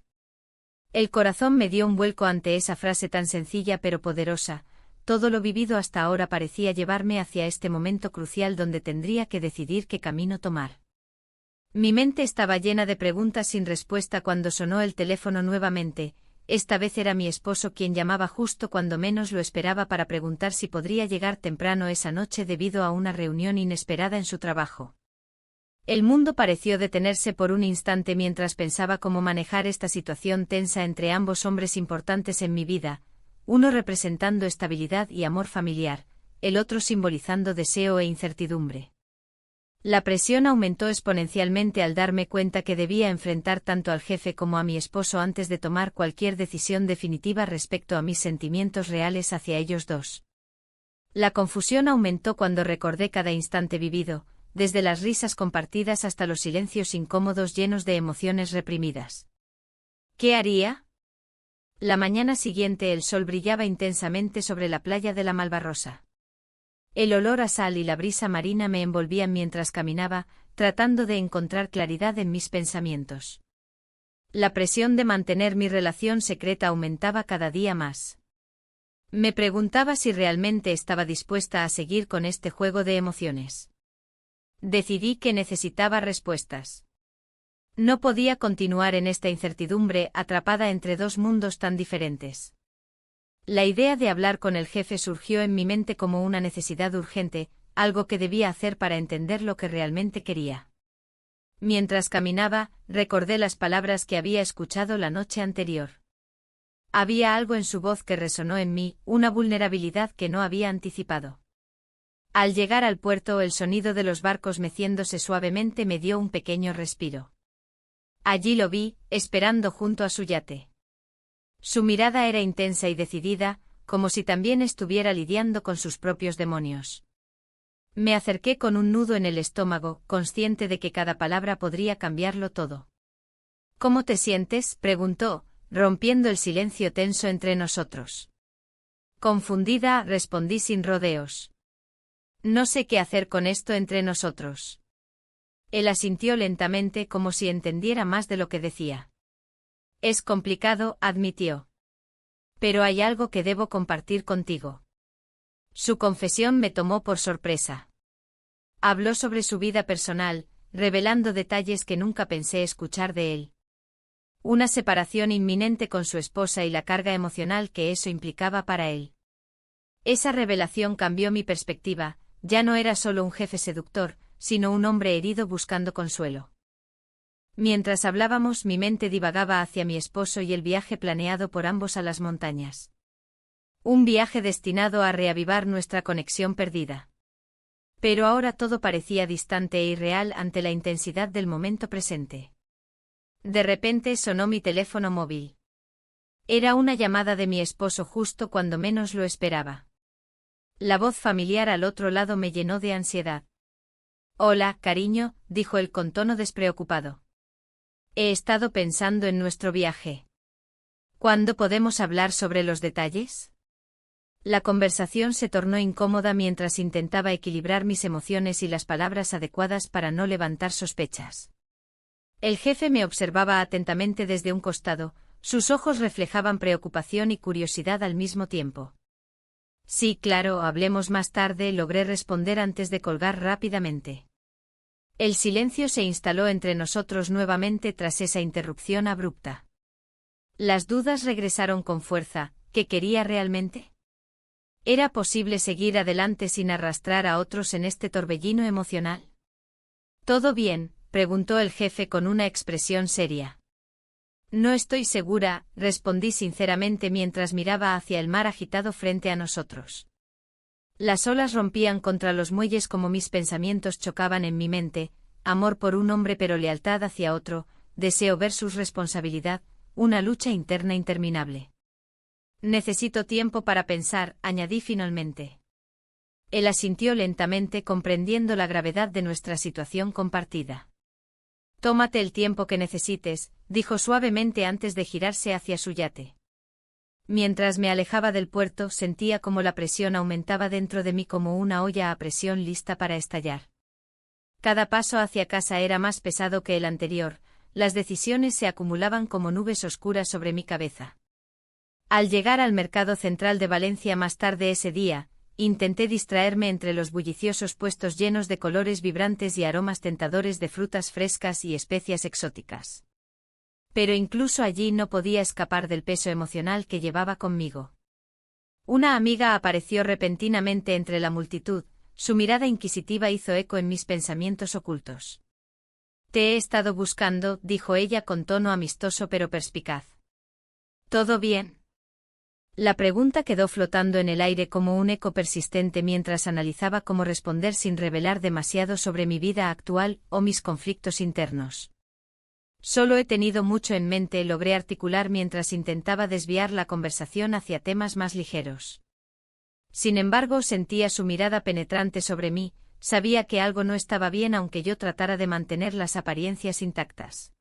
S1: El corazón me dio un vuelco ante esa frase tan sencilla pero poderosa. Todo lo vivido hasta ahora parecía llevarme hacia este momento crucial donde tendría que decidir qué camino tomar. Mi mente estaba llena de preguntas sin respuesta cuando sonó el teléfono nuevamente. Esta vez era mi esposo quien llamaba justo cuando menos lo esperaba para preguntar si podría llegar temprano esa noche debido a una reunión inesperada en su trabajo. El mundo pareció detenerse por un instante mientras pensaba cómo manejar esta situación tensa entre ambos hombres importantes en mi vida, uno representando estabilidad y amor familiar, el otro simbolizando deseo e incertidumbre. La presión aumentó exponencialmente al darme cuenta que debía enfrentar tanto al jefe como a mi esposo antes de tomar cualquier decisión definitiva respecto a mis sentimientos reales hacia ellos dos. La confusión aumentó cuando recordé cada instante vivido, desde las risas compartidas hasta los silencios incómodos llenos de emociones reprimidas. ¿Qué haría? La mañana siguiente el sol brillaba intensamente sobre la playa de la Malvarrosa. El olor a sal y la brisa marina me envolvían mientras caminaba, tratando de encontrar claridad en mis pensamientos. La presión de mantener mi relación secreta aumentaba cada día más. Me preguntaba si realmente estaba dispuesta a seguir con este juego de emociones. Decidí que necesitaba respuestas. No podía continuar en esta incertidumbre atrapada entre dos mundos tan diferentes. La idea de hablar con el jefe surgió en mi mente como una necesidad urgente, algo que debía hacer para entender lo que realmente quería. Mientras caminaba, recordé las palabras que había escuchado la noche anterior. Había algo en su voz que resonó en mí, una vulnerabilidad que no había anticipado. Al llegar al puerto, el sonido de los barcos meciéndose suavemente me dio un pequeño respiro. Allí lo vi, esperando junto a su yate. Su mirada era intensa y decidida, como si también estuviera lidiando con sus propios demonios. Me acerqué con un nudo en el estómago, consciente de que cada palabra podría cambiarlo todo. ¿Cómo te sientes?, preguntó, rompiendo el silencio tenso entre nosotros. Confundida, respondí sin rodeos. No sé qué hacer con esto entre nosotros. Él asintió lentamente como si entendiera más de lo que decía. Es complicado, admitió. Pero hay algo que debo compartir contigo. Su confesión me tomó por sorpresa. Habló sobre su vida personal, revelando detalles que nunca pensé escuchar de él. Una separación inminente con su esposa y la carga emocional que eso implicaba para él. Esa revelación cambió mi perspectiva, ya no era solo un jefe seductor, sino un hombre herido buscando consuelo. Mientras hablábamos, mi mente divagaba hacia mi esposo y el viaje planeado por ambos a las montañas. Un viaje destinado a reavivar nuestra conexión perdida. Pero ahora todo parecía distante e irreal ante la intensidad del momento presente. De repente sonó mi teléfono móvil. Era una llamada de mi esposo justo cuando menos lo esperaba. La voz familiar al otro lado me llenó de ansiedad. Hola, cariño, dijo él con tono despreocupado. He estado pensando en nuestro viaje. ¿Cuándo podemos hablar sobre los detalles? La conversación se tornó incómoda mientras intentaba equilibrar mis emociones y las palabras adecuadas para no levantar sospechas. El jefe me observaba atentamente desde un costado, sus ojos reflejaban preocupación y curiosidad al mismo tiempo. Sí, claro, hablemos más tarde, logré responder antes de colgar rápidamente. El silencio se instaló entre nosotros nuevamente tras esa interrupción abrupta. Las dudas regresaron con fuerza. ¿Qué quería realmente? ¿Era posible seguir adelante sin arrastrar a otros en este torbellino emocional? ¿Todo bien?, preguntó el jefe con una expresión seria. No estoy segura, respondí sinceramente mientras miraba hacia el mar agitado frente a nosotros. Las olas rompían contra los muelles como mis pensamientos chocaban en mi mente, amor por un hombre pero lealtad hacia otro, deseo versus responsabilidad, una lucha interna interminable. Necesito tiempo para pensar, añadí finalmente. Él asintió lentamente comprendiendo la gravedad de nuestra situación compartida. Tómate el tiempo que necesites, dijo suavemente antes de girarse hacia su yate. Mientras me alejaba del puerto sentía como la presión aumentaba dentro de mí como una olla a presión lista para estallar. Cada paso hacia casa era más pesado que el anterior, las decisiones se acumulaban como nubes oscuras sobre mi cabeza. Al llegar al mercado central de Valencia más tarde ese día, intenté distraerme entre los bulliciosos puestos llenos de colores vibrantes y aromas tentadores de frutas frescas y especias exóticas. Pero incluso allí no podía escapar del peso emocional que llevaba conmigo. Una amiga apareció repentinamente entre la multitud, su mirada inquisitiva hizo eco en mis pensamientos ocultos. «Te he estado buscando», dijo ella con tono amistoso pero perspicaz. «¿Todo bien?». La pregunta quedó flotando en el aire como un eco persistente mientras analizaba cómo responder sin revelar demasiado sobre mi vida actual o mis conflictos internos. «Solo he tenido mucho en mente», logré articular mientras intentaba desviar la conversación hacia temas más ligeros. Sin embargo, sentía su mirada penetrante sobre mí, sabía que algo no estaba bien aunque yo tratara de mantener las apariencias intactas.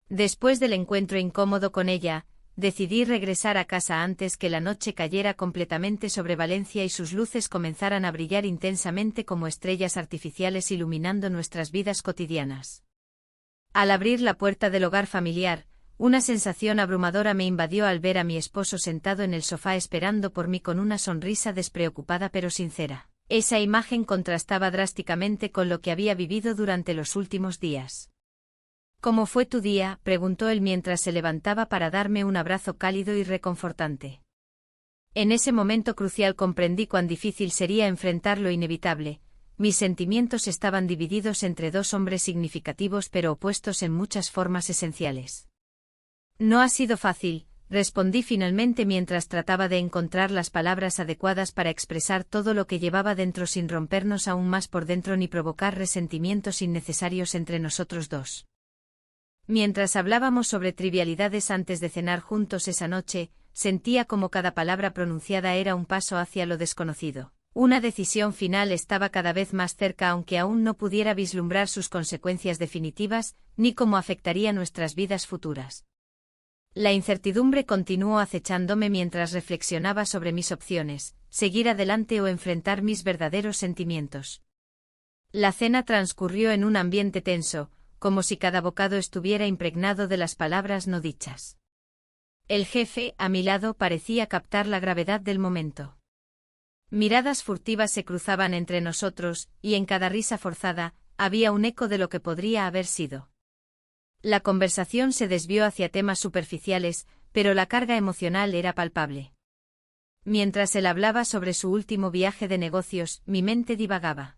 S1: Después del encuentro incómodo con ella, decidí regresar a casa antes que la noche cayera completamente sobre Valencia y sus luces comenzaran a brillar intensamente como estrellas artificiales iluminando nuestras vidas cotidianas. Al abrir la puerta del hogar familiar, una sensación abrumadora me invadió al ver a mi esposo sentado en el sofá esperando por mí con una sonrisa despreocupada pero sincera. Esa imagen contrastaba drásticamente con lo que había vivido durante los últimos días. «¿Cómo fue tu día?», preguntó él mientras se levantaba para darme un abrazo cálido y reconfortante. En ese momento crucial comprendí cuán difícil sería enfrentar lo inevitable. Mis sentimientos estaban divididos entre dos hombres significativos pero opuestos en muchas formas esenciales. «No ha sido fácil», respondí finalmente mientras trataba de encontrar las palabras adecuadas para expresar todo lo que llevaba dentro sin rompernos aún más por dentro ni provocar resentimientos innecesarios entre nosotros dos. Mientras hablábamos sobre trivialidades antes de cenar juntos esa noche, sentía como cada palabra pronunciada era un paso hacia lo desconocido. Una decisión final estaba cada vez más cerca aunque aún no pudiera vislumbrar sus consecuencias definitivas, ni cómo afectaría nuestras vidas futuras. La incertidumbre continuó acechándome mientras reflexionaba sobre mis opciones, seguir adelante o enfrentar mis verdaderos sentimientos. La cena transcurrió en un ambiente tenso, como si cada bocado estuviera impregnado de las palabras no dichas. El jefe, a mi lado, parecía captar la gravedad del momento. Miradas furtivas se cruzaban entre nosotros, y en cada risa forzada, había un eco de lo que podría haber sido. La conversación se desvió hacia temas superficiales, pero la carga emocional era palpable. Mientras él hablaba sobre su último viaje de negocios, mi mente divagaba.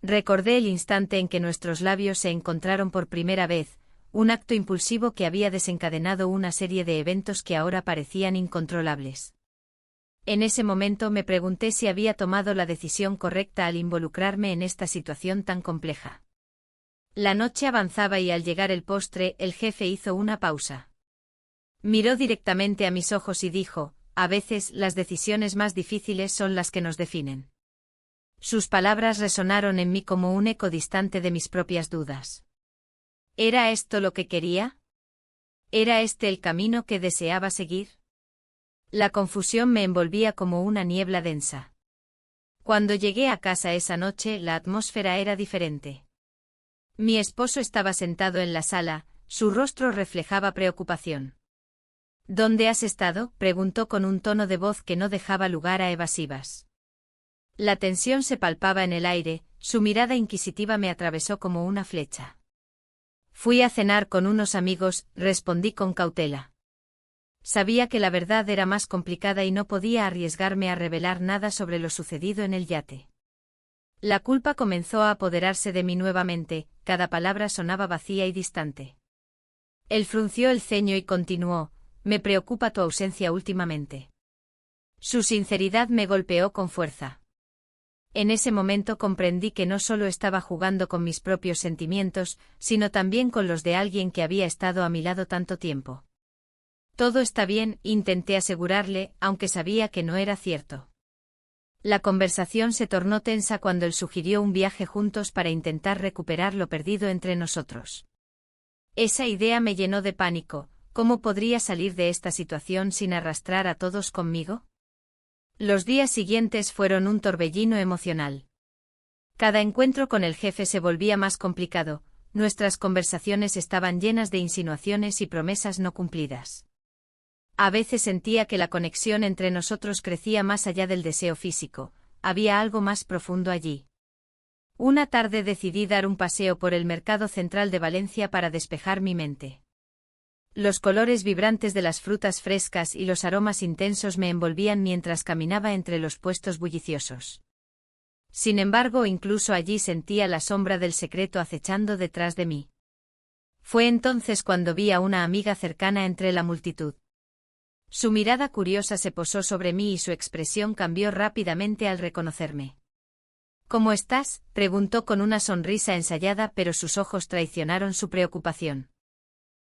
S1: Recordé el instante en que nuestros labios se encontraron por primera vez, un acto impulsivo que había desencadenado una serie de eventos que ahora parecían incontrolables. En ese momento me pregunté si había tomado la decisión correcta al involucrarme en esta situación tan compleja. La noche avanzaba y al llegar el postre, el jefe hizo una pausa. Miró directamente a mis ojos y dijo: «A veces las decisiones más difíciles son las que nos definen». Sus palabras resonaron en mí como un eco distante de mis propias dudas. ¿Era esto lo que quería? ¿Era este el camino que deseaba seguir? La confusión me envolvía como una niebla densa. Cuando llegué a casa esa noche, la atmósfera era diferente. Mi esposo estaba sentado en la sala, su rostro reflejaba preocupación. «¿Dónde has estado?», preguntó con un tono de voz que no dejaba lugar a evasivas. La tensión se palpaba en el aire, su mirada inquisitiva me atravesó como una flecha. «Fui a cenar con unos amigos», respondí con cautela. Sabía que la verdad era más complicada y no podía arriesgarme a revelar nada sobre lo sucedido en el yate. La culpa comenzó a apoderarse de mí nuevamente, cada palabra sonaba vacía y distante. Él frunció el ceño y continuó: «Me preocupa tu ausencia últimamente». Su sinceridad me golpeó con fuerza. En ese momento comprendí que no solo estaba jugando con mis propios sentimientos, sino también con los de alguien que había estado a mi lado tanto tiempo. «Todo está bien», intenté asegurarle, aunque sabía que no era cierto. La conversación se tornó tensa cuando él sugirió un viaje juntos para intentar recuperar lo perdido entre nosotros. Esa idea me llenó de pánico. ¿Cómo podría salir de esta situación sin arrastrar a todos conmigo? Los días siguientes fueron un torbellino emocional. Cada encuentro con el jefe se volvía más complicado, nuestras conversaciones estaban llenas de insinuaciones y promesas no cumplidas. A veces sentía que la conexión entre nosotros crecía más allá del deseo físico, había algo más profundo allí. Una tarde decidí dar un paseo por el mercado central de Valencia para despejar mi mente. Los colores vibrantes de las frutas frescas y los aromas intensos me envolvían mientras caminaba entre los puestos bulliciosos. Sin embargo, incluso allí sentía la sombra del secreto acechando detrás de mí. Fue entonces cuando vi a una amiga cercana entre la multitud. Su mirada curiosa se posó sobre mí y su expresión cambió rápidamente al reconocerme. «¿Cómo estás?», preguntó con una sonrisa ensayada, pero sus ojos traicionaron su preocupación.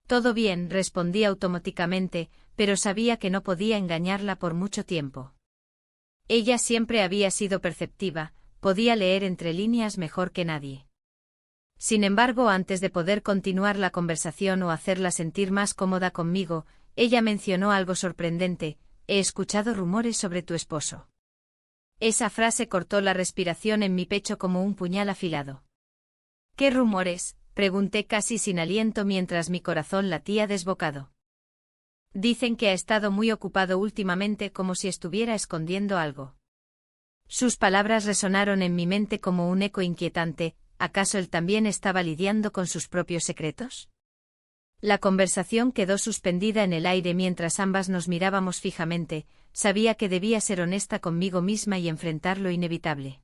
S1: «Todo bien», respondí automáticamente, pero sabía que no podía engañarla por mucho tiempo. Ella siempre había sido perceptiva, podía leer entre líneas mejor que nadie. Sin embargo, antes de poder continuar la conversación o hacerla sentir más cómoda conmigo, ella mencionó algo sorprendente: «He escuchado rumores sobre tu esposo». Esa frase cortó la respiración en mi pecho como un puñal afilado. «¿Qué rumores?», pregunté casi sin aliento mientras mi corazón latía desbocado. «Dicen que ha estado muy ocupado últimamente, como si estuviera escondiendo algo». Sus palabras resonaron en mi mente como un eco inquietante. ¿Acaso él también estaba lidiando con sus propios secretos? La conversación quedó suspendida en el aire mientras ambas nos mirábamos fijamente. Sabía que debía ser honesta conmigo misma y enfrentar lo inevitable.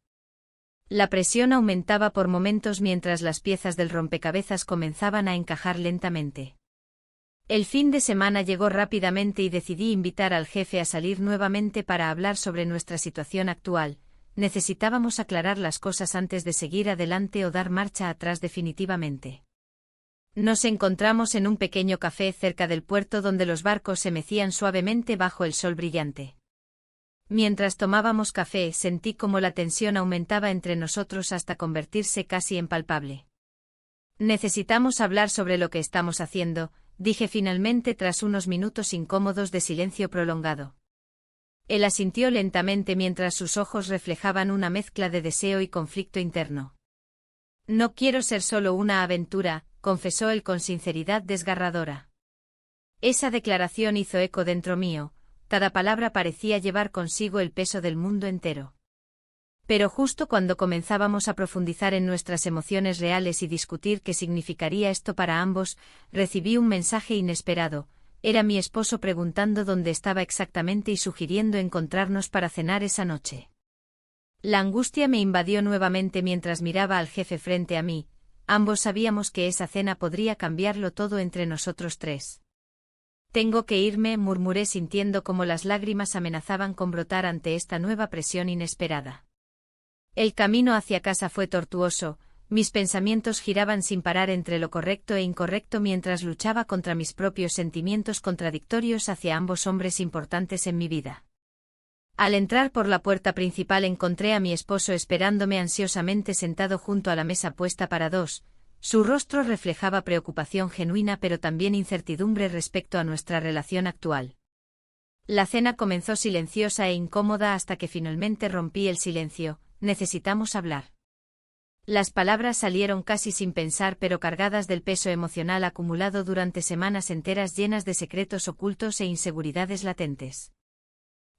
S1: La presión aumentaba por momentos mientras las piezas del rompecabezas comenzaban a encajar lentamente. El fin de semana llegó rápidamente y decidí invitar al jefe a salir nuevamente para hablar sobre nuestra situación actual. Necesitábamos aclarar las cosas antes de seguir adelante o dar marcha atrás definitivamente. Nos encontramos en un pequeño café cerca del puerto donde los barcos se mecían suavemente bajo el sol brillante. Mientras tomábamos café, sentí como la tensión aumentaba entre nosotros hasta convertirse casi en palpable. «Necesitamos hablar sobre lo que estamos haciendo», dije finalmente tras unos minutos incómodos de silencio prolongado. Él asintió lentamente mientras sus ojos reflejaban una mezcla de deseo y conflicto interno. «No quiero ser solo una aventura», confesó él con sinceridad desgarradora. Esa declaración hizo eco dentro mío, cada palabra parecía llevar consigo el peso del mundo entero. Pero justo cuando comenzábamos a profundizar en nuestras emociones reales y discutir qué significaría esto para ambos, recibí un mensaje inesperado. Era mi esposo preguntando dónde estaba exactamente y sugiriendo encontrarnos para cenar esa noche. La angustia me invadió nuevamente mientras miraba al jefe frente a mí. Ambos sabíamos que esa cena podría cambiarlo todo entre nosotros tres. «Tengo que irme», murmuré sintiendo como las lágrimas amenazaban con brotar ante esta nueva presión inesperada. El camino hacia casa fue tortuoso. Mis pensamientos giraban sin parar entre lo correcto e incorrecto mientras luchaba contra mis propios sentimientos contradictorios hacia ambos hombres importantes en mi vida. Al entrar por la puerta principal encontré a mi esposo esperándome ansiosamente sentado junto a la mesa puesta para dos. Su rostro reflejaba preocupación genuina pero también incertidumbre respecto a nuestra relación actual. La cena comenzó silenciosa e incómoda hasta que finalmente rompí el silencio. «Necesitamos hablar». Las palabras salieron casi sin pensar pero cargadas del peso emocional acumulado durante semanas enteras llenas de secretos ocultos e inseguridades latentes.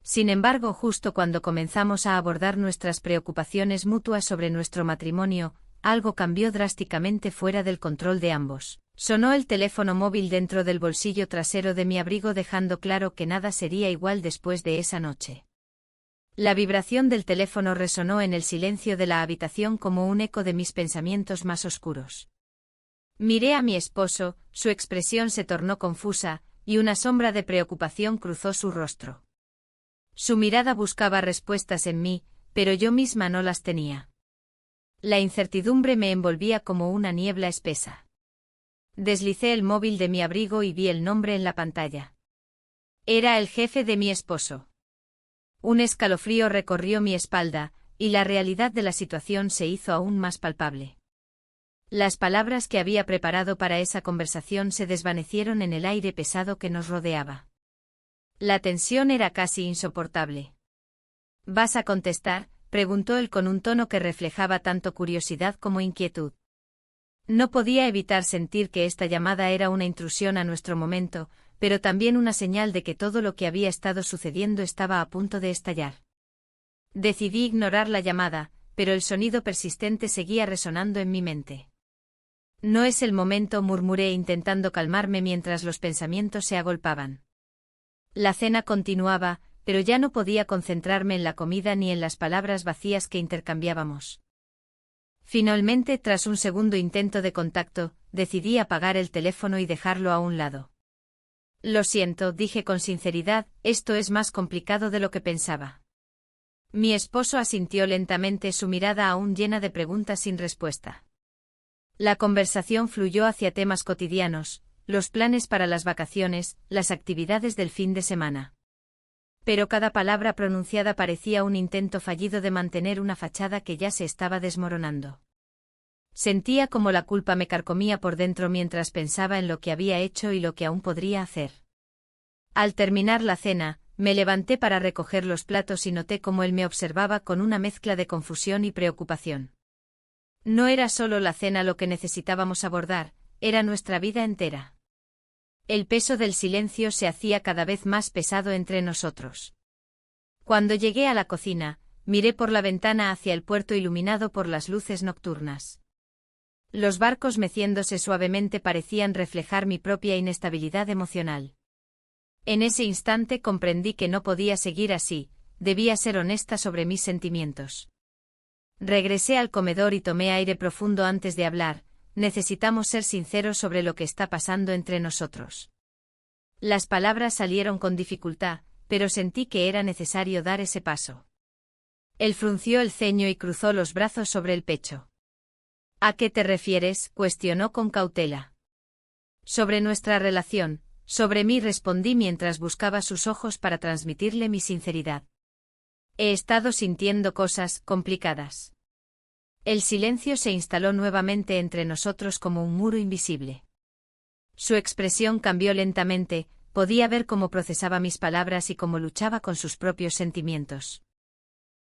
S1: Sin embargo, justo cuando comenzamos a abordar nuestras preocupaciones mutuas sobre nuestro matrimonio, algo cambió drásticamente fuera del control de ambos. Sonó el teléfono móvil dentro del bolsillo trasero de mi abrigo dejando claro que nada sería igual después de esa noche. La vibración del teléfono resonó en el silencio de la habitación como un eco de mis pensamientos más oscuros. Miré a mi esposo, su expresión se tornó confusa, y una sombra de preocupación cruzó su rostro. Su mirada buscaba respuestas en mí, pero yo misma no las tenía. La incertidumbre me envolvía como una niebla espesa. Deslicé el móvil de mi abrigo y vi el nombre en la pantalla. Era el jefe de mi esposo. Un escalofrío recorrió mi espalda, y la realidad de la situación se hizo aún más palpable. Las palabras que había preparado para esa conversación se desvanecieron en el aire pesado que nos rodeaba. La tensión era casi insoportable. «¿Vas a contestar?», preguntó él con un tono que reflejaba tanto curiosidad como inquietud. No podía evitar sentir que esta llamada era una intrusión a nuestro momento, pero también una señal de que todo lo que había estado sucediendo estaba a punto de estallar. Decidí ignorar la llamada, pero el sonido persistente seguía resonando en mi mente. No es el momento, murmuré intentando calmarme mientras los pensamientos se agolpaban. La cena continuaba, pero ya no podía concentrarme en la comida ni en las palabras vacías que intercambiábamos. Finalmente, tras un segundo intento de contacto, decidí apagar el teléfono y dejarlo a un lado. Lo siento, dije con sinceridad, esto es más complicado de lo que pensaba. Mi esposo asintió lentamente, su mirada aún llena de preguntas sin respuesta. La conversación fluyó hacia temas cotidianos, los planes para las vacaciones, las actividades del fin de semana. Pero cada palabra pronunciada parecía un intento fallido de mantener una fachada que ya se estaba desmoronando. Sentía como la culpa me carcomía por dentro mientras pensaba en lo que había hecho y lo que aún podría hacer. Al terminar la cena, me levanté para recoger los platos y noté cómo él me observaba con una mezcla de confusión y preocupación. No era solo la cena lo que necesitábamos abordar, era nuestra vida entera. El peso del silencio se hacía cada vez más pesado entre nosotros. Cuando llegué a la cocina, miré por la ventana hacia el puerto iluminado por las luces nocturnas. Los barcos meciéndose suavemente parecían reflejar mi propia inestabilidad emocional. En ese instante comprendí que no podía seguir así, debía ser honesta sobre mis sentimientos. Regresé al comedor y tomé aire profundo antes de hablar. Necesitamos ser sinceros sobre lo que está pasando entre nosotros. Las palabras salieron con dificultad, pero sentí que era necesario dar ese paso. Él frunció el ceño y cruzó los brazos sobre el pecho. ¿A qué te refieres?, cuestionó con cautela. Sobre nuestra relación, sobre mí, respondí mientras buscaba sus ojos para transmitirle mi sinceridad. He estado sintiendo cosas complicadas. El silencio se instaló nuevamente entre nosotros como un muro invisible. Su expresión cambió lentamente, podía ver cómo procesaba mis palabras y cómo luchaba con sus propios sentimientos.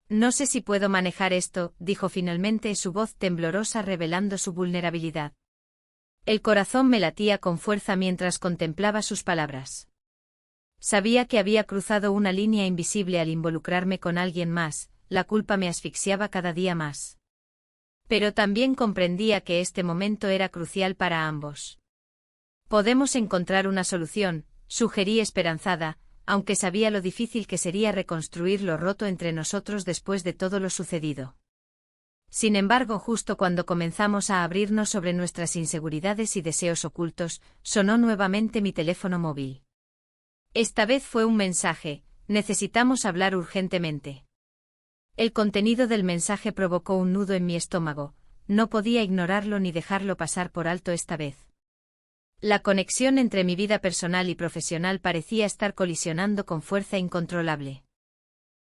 S1: No sé si puedo manejar esto, dijo finalmente, su voz temblorosa revelando su vulnerabilidad. El corazón me latía con fuerza mientras contemplaba sus palabras. Sabía que había cruzado una línea invisible al involucrarme con alguien más, la culpa me asfixiaba cada día más. Pero también comprendía que este momento era crucial para ambos. Podemos encontrar una solución, sugerí esperanzada, aunque sabía lo difícil que sería reconstruir lo roto entre nosotros después de todo lo sucedido. Sin embargo, justo cuando comenzamos a abrirnos sobre nuestras inseguridades y deseos ocultos, sonó nuevamente mi teléfono móvil. Esta vez fue un mensaje: necesitamos hablar urgentemente. El contenido del mensaje provocó un nudo en mi estómago, no podía ignorarlo ni dejarlo pasar por alto esta vez. La conexión entre mi vida personal y profesional parecía estar colisionando con fuerza incontrolable.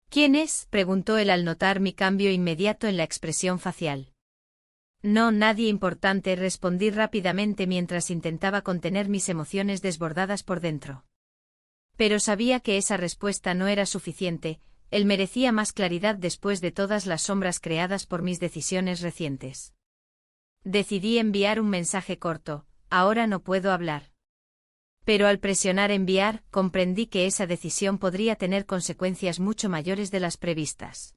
S1: ¿Quién es?, preguntó él al notar mi cambio inmediato en la expresión facial. No, nadie importante, respondí rápidamente mientras intentaba contener mis emociones desbordadas por dentro. Pero sabía que esa respuesta no era suficiente. Él merecía más claridad después de todas las sombras creadas por mis decisiones recientes. Decidí enviar un mensaje corto: ahora no puedo hablar. Pero al presionar enviar, comprendí que esa decisión podría tener consecuencias mucho mayores de las previstas.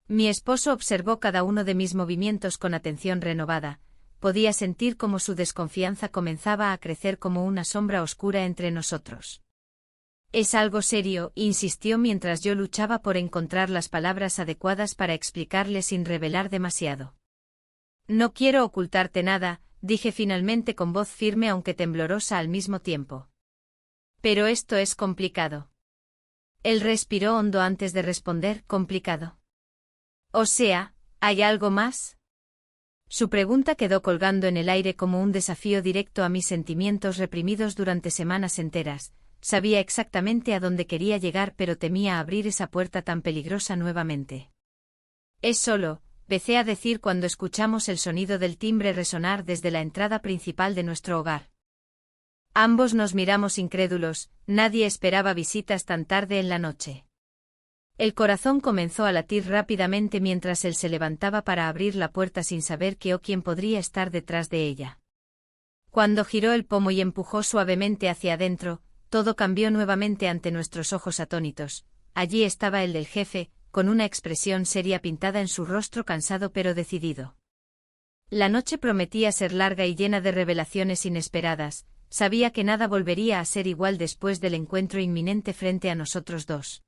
S1: Mi esposo observó cada uno de mis movimientos con atención renovada. Podía sentir cómo su desconfianza comenzaba a crecer como una sombra oscura entre nosotros. Es algo serio, insistió mientras yo luchaba por encontrar las palabras adecuadas para explicarle sin revelar demasiado. No quiero ocultarte nada, dije finalmente con voz firme aunque temblorosa al mismo tiempo. Pero esto es complicado. Él respiró hondo antes de responder: complicado. O sea, ¿hay algo más? Su pregunta quedó colgando en el aire como un desafío directo a mis sentimientos reprimidos durante semanas enteras. Sabía exactamente a dónde quería llegar, pero temía abrir esa puerta tan peligrosa nuevamente. Es solo, empecé a decir cuando escuchamos el sonido del timbre resonar desde la entrada principal de nuestro hogar. Ambos nos miramos incrédulos, nadie esperaba visitas tan tarde en la noche. El corazón comenzó a latir rápidamente mientras él se levantaba para abrir la puerta sin saber qué o quién podría estar detrás de ella. Cuando giró el pomo y empujó suavemente hacia adentro, Todo cambió nuevamente ante nuestros ojos atónitos. Allí estaba el del jefe, con una expresión seria pintada en su rostro cansado pero decidido. La noche prometía ser larga y llena de revelaciones inesperadas. Sabía que nada volvería a ser igual después del encuentro inminente frente a nosotros dos.